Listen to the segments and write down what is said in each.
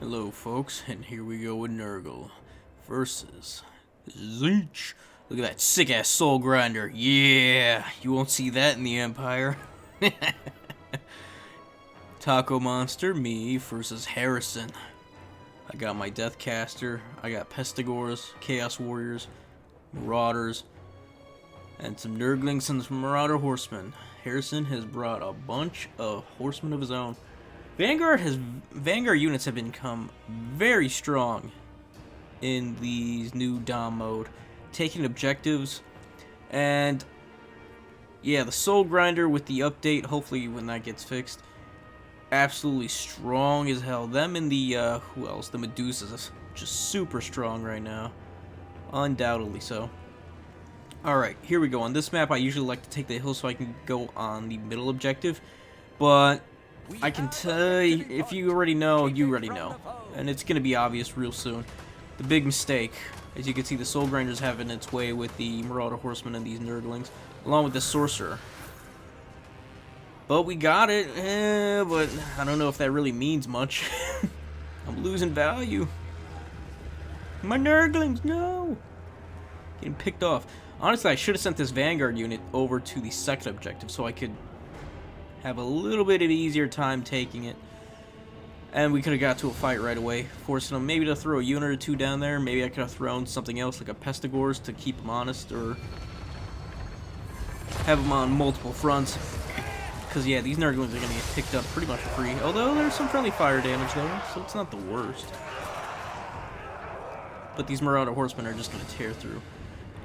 Hello folks, and here we go with Nurgle versus Tzeentch. Look at that sick ass soul grinder. Yeah, you won't see that in the Empire. Taco Monster, me versus Harrison. I got my Deathcaster, I got Pestigors, Chaos Warriors, Marauders, and some Nurglings and some Marauder Horsemen. Harrison has brought a bunch of horsemen of his own. Vanguard units have become very strong in these new Dom mode, taking objectives, and yeah, the Soul Grinder with the update, hopefully when that gets fixed, absolutely strong as hell. Them and the who else? The Medusas, just super strong right now, undoubtedly so. Alright, here we go. On this map, I usually like to take the hill so I can go on the middle objective, but I can tell you, if you already know, you already know. And it's going to be obvious real soon. The big mistake, as you can see, the Soul Grinder's having its way with the Marauder Horsemen and these Nurglings, along with the Sorcerer. But we got it, but I don't know if that really means much. I'm losing value. My Nurglings, no! Getting picked off. Honestly, I should have sent this Vanguard unit over to the second objective so I could have a little bit of an easier time taking it. And we could have got to a fight right away, forcing them maybe to throw a unit or two down there. Maybe I could have thrown something else like a Pestigors to keep them honest, or have them on multiple fronts. Because yeah, these Nurglings are going to get picked up pretty much free. Although there's some friendly fire damage there, so it's not the worst. But these Marauder Horsemen are just going to tear through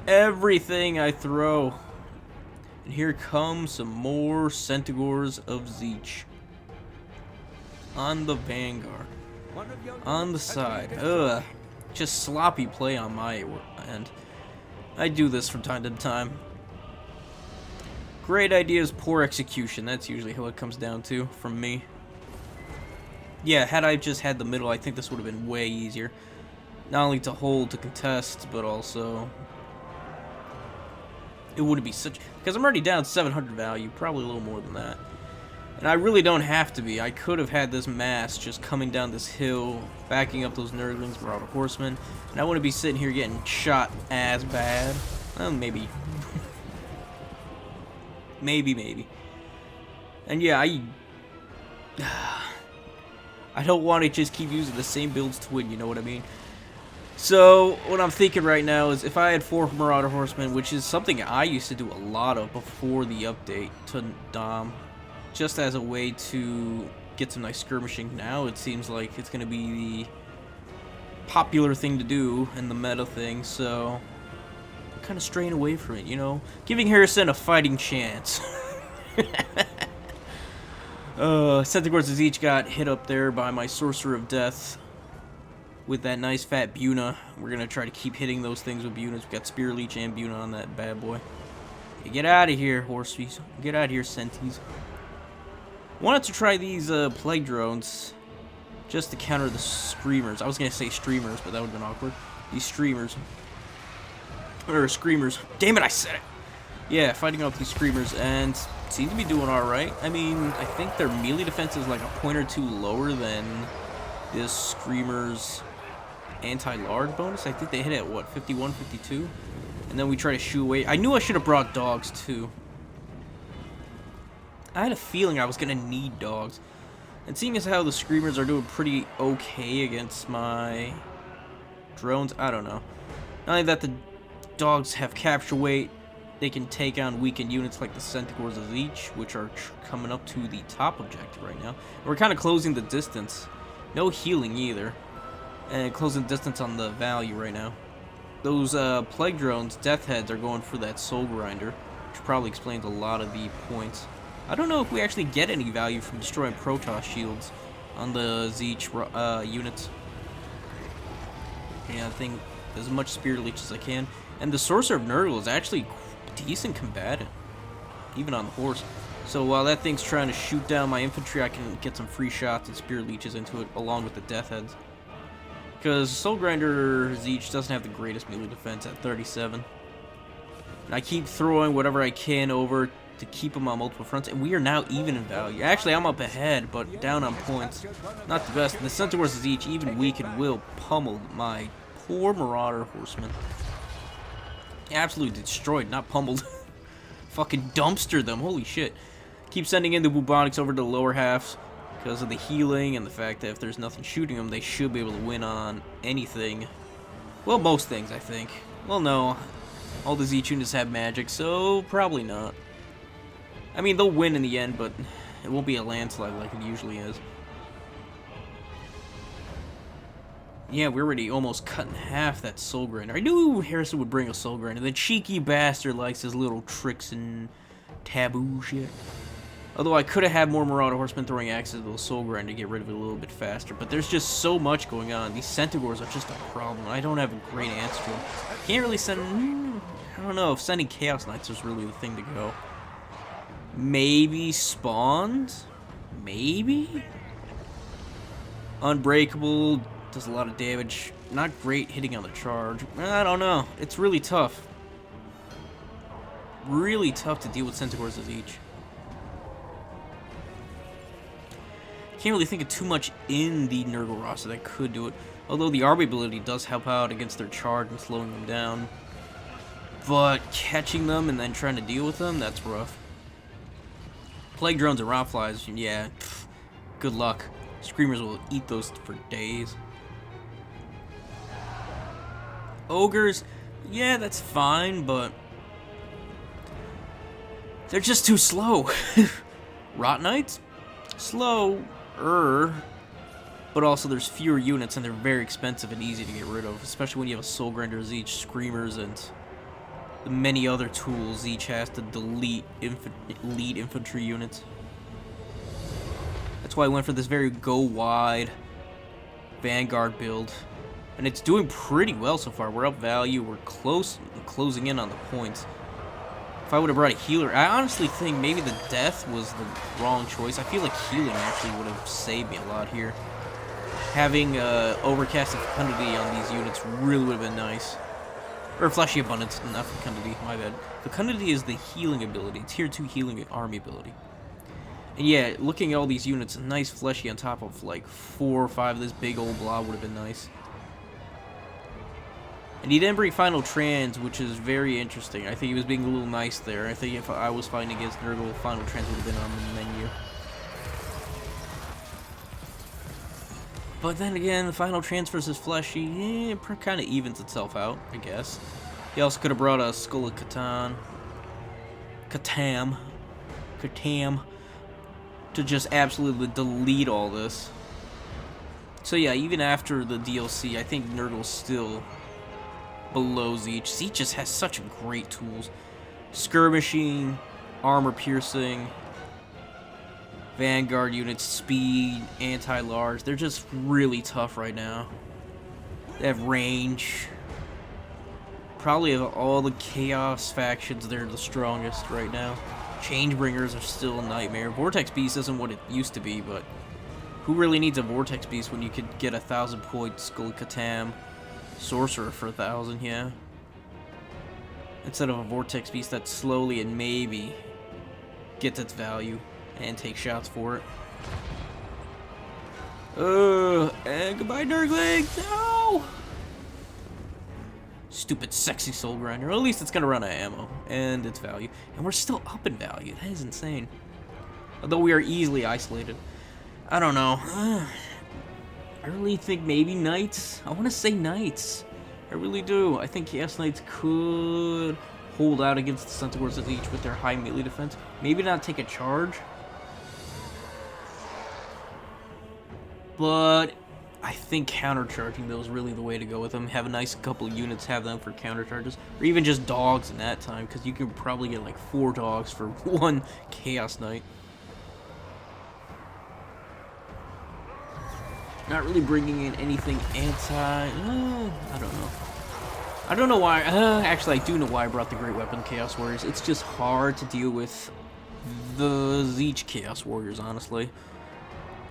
everything I throw. And here come some more Centaurs of Tzeentch. On the Vanguard. On the side. Ugh. Just sloppy play on my end. I do this from time to time. Great ideas, poor execution. That's usually how it comes down to, from me. Yeah, had I just had the middle, I think this would have been way easier. Not only to hold, to contest, but also it wouldn't be such, because I'm already down 700 value, probably a little more than that. And I really don't have to be. I could have had this mass just coming down this hill, backing up those Nurglings, Marauder Horsemen, and I wouldn't be sitting here getting shot as bad. Well, maybe. maybe. And yeah, I don't want to just keep using the same builds to win, you know what I mean? So, what I'm thinking right now is if I had 4 Marauder Horsemen, which is something I used to do a lot of before the update to Dom, just as a way to get some nice skirmishing. Now it seems like it's going to be the popular thing to do and the meta thing, so I'm kind of straying away from it, you know? Giving Harrison a fighting chance. Centaurs of Tzeentch got hit up there by my Sorcerer of Death with that nice fat Buna. We're going to try to keep hitting those things with Bunas. We got Spear Leech and Buna on that bad boy. Hey, get out of here, horsies. Get out of here, Centis. Wanted to try these Plague Drones just to counter the Screamers. I was going to say Streamers, but that would have been awkward. These Streamers. Or Screamers. Damn it, I said it! Yeah, fighting off these Screamers, and seem to be doing alright. I mean, I think their melee defense is like a point or two lower than this Screamer's anti-large bonus. I think they hit at what, 51, 52? And then we try to shoo away. I knew I should have brought dogs too. I had a feeling I was gonna need dogs. And seeing as how the Screamers are doing pretty okay against my drones, I don't know. Not only that, the dogs have capture weight, they can take on weakened units like the Centaurs of Tzeentch, which are coming up to the top objective right now. We're kind of closing the distance. No healing either. And closing distance on the value right now. Those Plague Drones, Death Heads, are going for that Soul Grinder, which probably explains a lot of the points. I don't know if we actually get any value from destroying Protoss shields on the Tzeentch units. Yeah, I think as much Spear Leech as I can. And the Sorcerer of Nurgle is actually decent combatant, even on the horse. So while that thing's trying to shoot down my infantry, I can get some free shots and Spear Leeches into it, along with the Death Heads. Because Soul Grinder Tzeentch doesn't have the greatest melee defense at 37. And I keep throwing whatever I can over to keep them on multiple fronts, and we are now even in value. Actually, I'm up ahead, but down on points. Not the best. The Centaurs is each even weak and will pummel my poor Marauder horsemen. Absolutely destroyed, not pummeled. Fucking dumpster them, holy shit. Keep sending in the bubonics over to the lower halves because of the healing and the fact that if there's nothing shooting them, they should be able to win on anything. Well, most things, I think. Well, no. All the Tzeentch units have magic, so probably not. I mean, they'll win in the end, but it won't be a landslide like it usually is. Yeah, we're already almost cut in half that Soul Grinder. I knew Harrison would bring a Soul Grinder. The cheeky bastard likes his little tricks and taboo shit. Although I could have had more Marauder Horsemen throwing axes to the Soul Grinder to get rid of it a little bit faster. But there's just so much going on. These Centaurs are just a problem. I don't have a great answer to them. Can't really send... I don't know if sending Chaos Knights is really the thing to go. Maybe Spawns? Maybe? Unbreakable... does a lot of damage. Not great hitting on the charge. I don't know. It's really tough. Really tough to deal with Centaurs as each. Can't really think of too much in the Nurgle roster that could do it. Although the army ability does help out against their charge and slowing them down. But catching them and then trying to deal with them, that's rough. Plague drones and rot flies, yeah. Pff, good luck. Screamers will eat those for days. Ogres, yeah, that's fine, but they're just too slow. Rot Knights, slower, but also there's fewer units and they're very expensive and easy to get rid of, especially when you have a Soul Grinder, Tzeentch, Screamers, and the many other tools Tzeentch has to delete elite infantry units. That's why I went for this very go-wide Vanguard build. And it's doing pretty well so far. We're up value. We're closing in on the points. If I would have brought a healer, I honestly think maybe the death was the wrong choice. I feel like healing actually would have saved me a lot here. Having Overcast and Fecundity on these units really would have been nice. Or Fleshy Abundance, not Fecundity, my bad. Fecundity is the healing ability, tier 2 healing army ability. And yeah, looking at all these units, a nice Fleshy on top of like 4 or 5 of this big old blob would have been nice. And he didn't bring Final Trans, which is very interesting. I think he was being a little nice there. I think if I was fighting against Nurgle, Final Trans would have been on the menu. But then again, the Final Trans versus Fleshy, kind of evens itself out, I guess. He also could have brought a Skull of Katam, to just absolutely delete all this. So yeah, even after the DLC, I think Nurgle's still below Tzeentch. Tzeentch just has such great tools. Skirmishing, armor piercing, Vanguard units, speed, anti-large. They're just really tough right now. They have range. Probably of all the Chaos factions, they're the strongest right now. Changebringers are still a nightmare. Vortex Beast isn't what it used to be, but who really needs a Vortex Beast when you could get a 1,000-point Skull Katam Sorcerer for 1,000, yeah. Instead of a Vortex Beast that slowly and maybe gets its value and takes shots for it. And goodbye, Nurgling! No! Stupid, sexy Soul Grinder. Well, at least it's gonna run out of ammo and its value. And we're still up in value. That is insane. Although we are easily isolated. I don't know. I really think maybe Knights. I want to say Knights. I really do. I think Chaos Knights could hold out against the Centaurs of each with their high melee defense. Maybe not take a charge. But I think countercharging though is really the way to go with them. Have a nice couple units, have them for countercharges. Or even just dogs in that time, because you can probably get like 4 dogs for 1 Chaos Knight. Not really bringing in anything I don't know. I don't know why. Actually, I do know why I brought the Great Weapon Chaos Warriors. It's just hard to deal with the Tzeentch Chaos Warriors, honestly.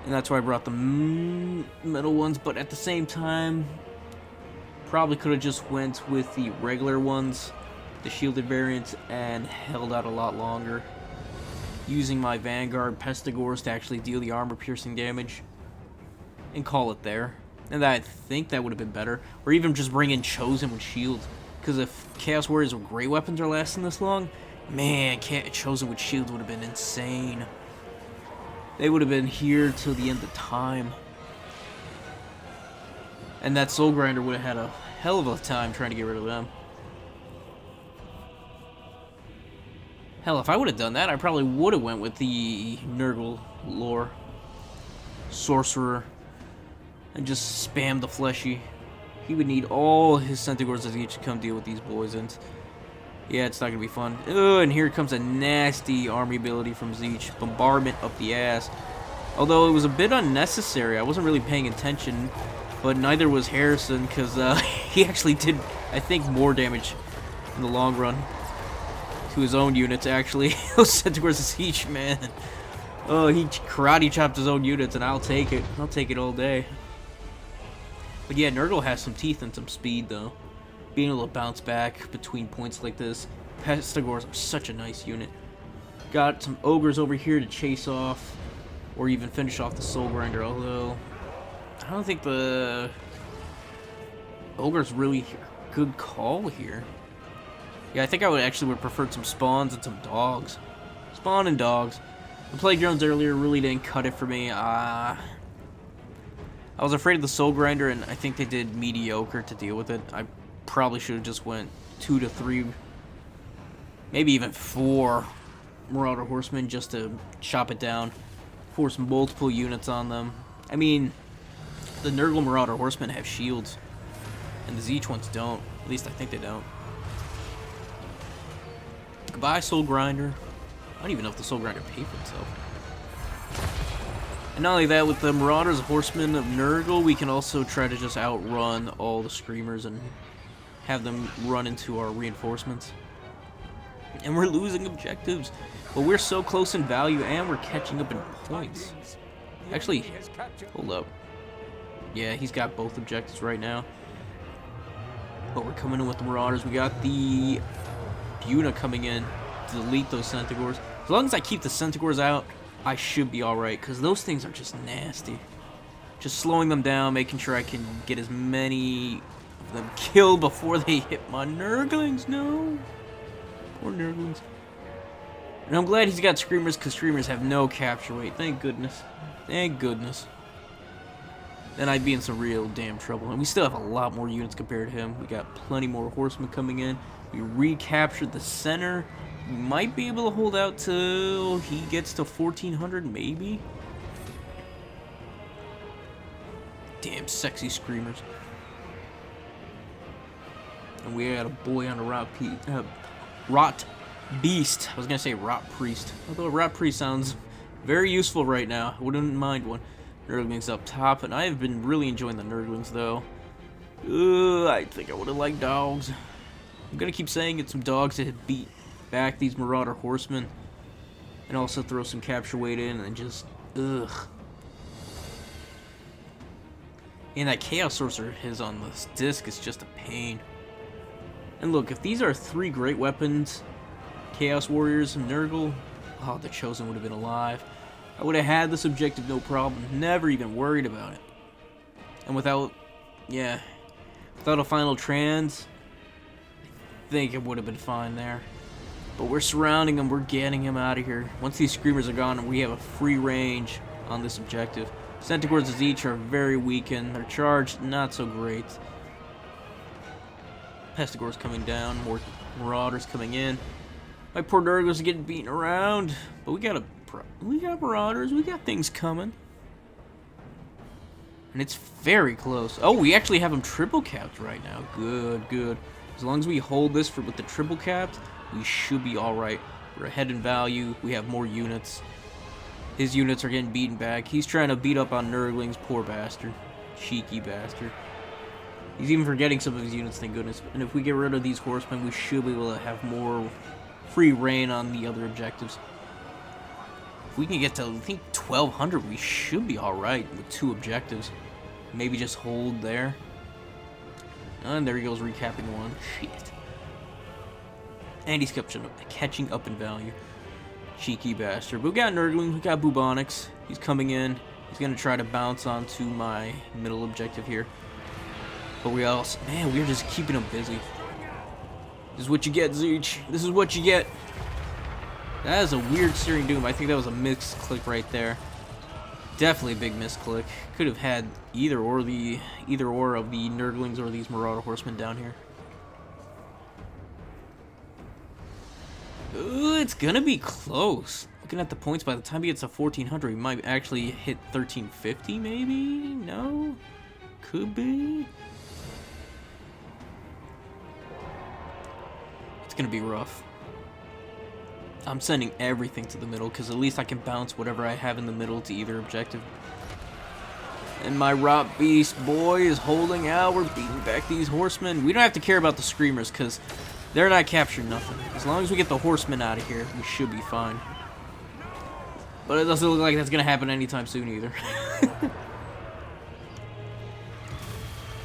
And that's why I brought the metal ones. But at the same time, probably could have just went with the regular ones, the shielded variants, and held out a lot longer. using my Vanguard Pestigors to actually deal the armor-piercing damage, and call it there. And I think that would have been better. Or even just bring in Chosen with shields. Because if Chaos Warriors with great weapons are lasting this long, man, Chosen with shields would have been insane. They would have been here till the end of time. And that Soul Grinder would have had a hell of a time trying to get rid of them. Hell, if I would have done that, I probably would have went with the Nurgle lore. Sorcerer. And just spam the fleshy. He would need all his Centaurs as each to come deal with these boys, and yeah, it's not gonna be fun. Oh, and here comes a nasty army ability from Tzeentch. Bombardment up the ass. Although it was a bit unnecessary, I wasn't really paying attention, but neither was Harrison, because he actually did, I think, more damage in the long run to his own units, actually. Those Centaurs of Tzeentch, man. Oh, he karate chopped his own units, and I'll take it. I'll take it all day. But yeah, Nurgle has some teeth and some speed, though. Being able to bounce back between points like this. Pestigors are such a nice unit. Got some Ogres over here to chase off, or even finish off the Soul Grinder, although I don't think the Ogre's really a good call here. Yeah, I think I would prefer some spawns and some dogs. Spawn and dogs. The Plague Drones earlier really didn't cut it for me. I was afraid of the Soul Grinder, and I think they did mediocre to deal with it. I probably should have just went 2 to 3, maybe even 4 Marauder Horsemen just to chop it down. Force multiple units on them. I mean, the Nurgle Marauder Horsemen have shields, and the Tzeentch ones don't. At least I think they don't. Goodbye, Soul Grinder. I don't even know if the Soul Grinder paid for itself. And not only that, with the Marauders Horsemen of Nurgle, we can also try to just outrun all the Screamers and have them run into our reinforcements. And we're losing objectives, but we're so close in value and we're catching up in points. Actually, hold up. Yeah, he's got both objectives right now. But we're coming in with the Marauders. We got the Buna coming in to delete those Centaurs. As long as I keep the Centaurs out, I should be alright, because those things are just nasty. Just slowing them down, making sure I can get as many of them killed before they hit my Nurglings. No. Poor Nurglings. And I'm glad he's got Screamers, because Screamers have no capture weight. Thank goodness. Thank goodness. Then I'd be in some real damn trouble. And we still have a lot more units compared to him. We got plenty more horsemen coming in. We recaptured the center. We might be able to hold out till he gets to 1400, maybe? Damn sexy Screamers. And we had a boy on a Rot Beast. I was gonna say Rot Priest. Although Rot Priest sounds very useful right now. I wouldn't mind one. Nurglings up top, and I have been really enjoying the Nurglings, though. I think I would have liked dogs. I'm gonna keep saying it, some dogs that beat back these Marauder Horsemen, and also throw some capture weight in, and just, ugh. And that Chaos Sorcerer his on this disc is just a pain. And look, if these are 3 great weapons, Chaos Warriors and Nurgle, oh, the Chosen would have been alive. I would have had this objective no problem, never even worried about it. And without a final trans, I think it would have been fine there. But we're surrounding him, we're getting him out of here. Once these Screamers are gone, we have a free range on this objective. Centaurs of Tzeentch are very weakened. Their charge, not so great. Pestigors coming down, more Marauders coming in. My poor Nurgles are getting beaten around. But we got Marauders, we got things coming. And it's very close. Oh, we actually have them triple capped right now. Good, good. As long as we hold this with the triple capped, we should be alright. We're ahead in value. We have more units. His units are getting beaten back. He's trying to beat up on Nurglings. Poor bastard. Cheeky bastard. He's even forgetting some of his units, thank goodness. And if we get rid of these horsemen, we should be able to have more free reign on the other objectives. If we can get to, I think, 1200, we should be alright with 2 objectives. Maybe just hold there. And there he goes, recapping 1. Shit. And he's catching up in value. Cheeky bastard. But we got Nurgling, we got Bubonics. He's coming in. He's gonna try to bounce onto my middle objective here. But we also, man, we're just keeping him busy. This is what you get, Tzeentch. This is what you get. That is a weird Searing Doom. I think that was a misclick right there. Definitely a big misclick. Could have had either or of the Nurglings or these Marauder Horsemen down here. Ooh, it's gonna be close. Looking at the points, by the time he gets to 1400, he might actually hit 1350, maybe? No? Could be? It's gonna be rough. I'm sending everything to the middle, because at least I can bounce whatever I have in the middle to either objective. And my Rot Beast boy is holding out. We're beating back these horsemen. We don't have to care about the Screamers, because they're not capturing nothing. As long as we get the horsemen out of here, we should be fine. But it doesn't look like that's going to happen anytime soon either.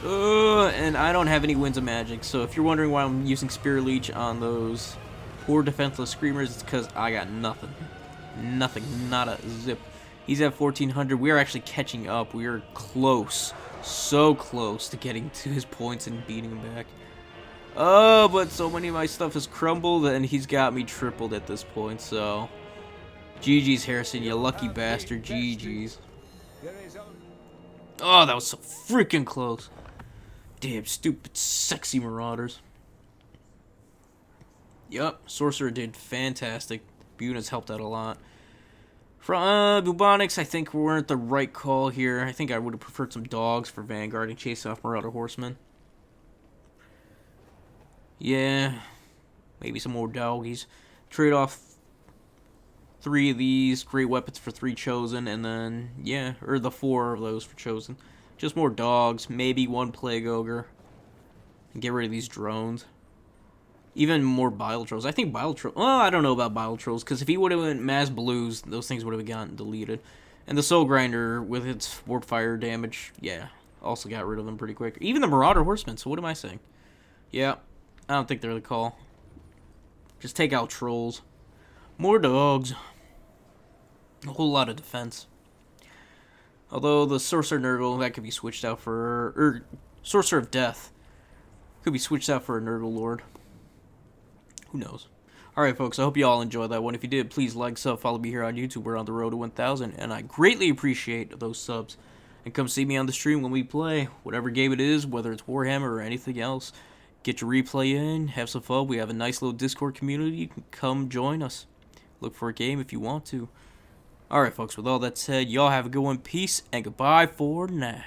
And I don't have any Winds of Magic, so if you're wondering why I'm using Spirit Leech on those poor defenseless Screamers, it's because I got nothing. Nothing. Not a zip. He's at 1400. We are actually catching up. We are close. So close to getting to his points and beating him back. Oh, but so many of my stuff has crumbled, and he's got me tripled at this point, so... GG's, Harrison, you lucky bastard. GG's. Oh, that was so freaking close. Damn, stupid, sexy Marauders. Yup, Sorcerer did fantastic. Buna's helped out a lot. From Bubonics, I think we weren't the right call here. I think I would have preferred some dogs for Vanguard and chase off Marauder Horsemen. Yeah, maybe some more doggies. Trade off 3 of these great weapons for 3 chosen, and then, yeah, or the 4 of those for chosen. Just more dogs, maybe 1 Plague Ogre. And get rid of these drones. Even more Bile Trolls. I think Bile Trolls... Well, I don't know about Bile Trolls, because if he would have went Mass Blues, those things would have gotten deleted. And the Soul Grinder, with its Warp Fire damage, yeah, also got rid of them pretty quick. Even the Marauder Horsemen, so what am I saying? Yeah, I don't think they're the call. Just take out Trolls. More dogs. A whole lot of defense. Although the Sorcerer Nurgle, that could be switched out for... Or, Sorcerer of Death. Could be switched out for a Nurgle Lord. Who knows? Alright, folks, I hope you all enjoyed that one. If you did, please like, sub, follow me here on YouTube. We're on the road to 1,000, and I greatly appreciate those subs. And come see me on the stream when we play. Whatever game it is, whether it's Warhammer or anything else. Get your replay in, have some fun. We have a nice little Discord community. You can come join us. Look for a game if you want to. Alright, folks, with all that said, y'all have a good one. Peace, and goodbye for now.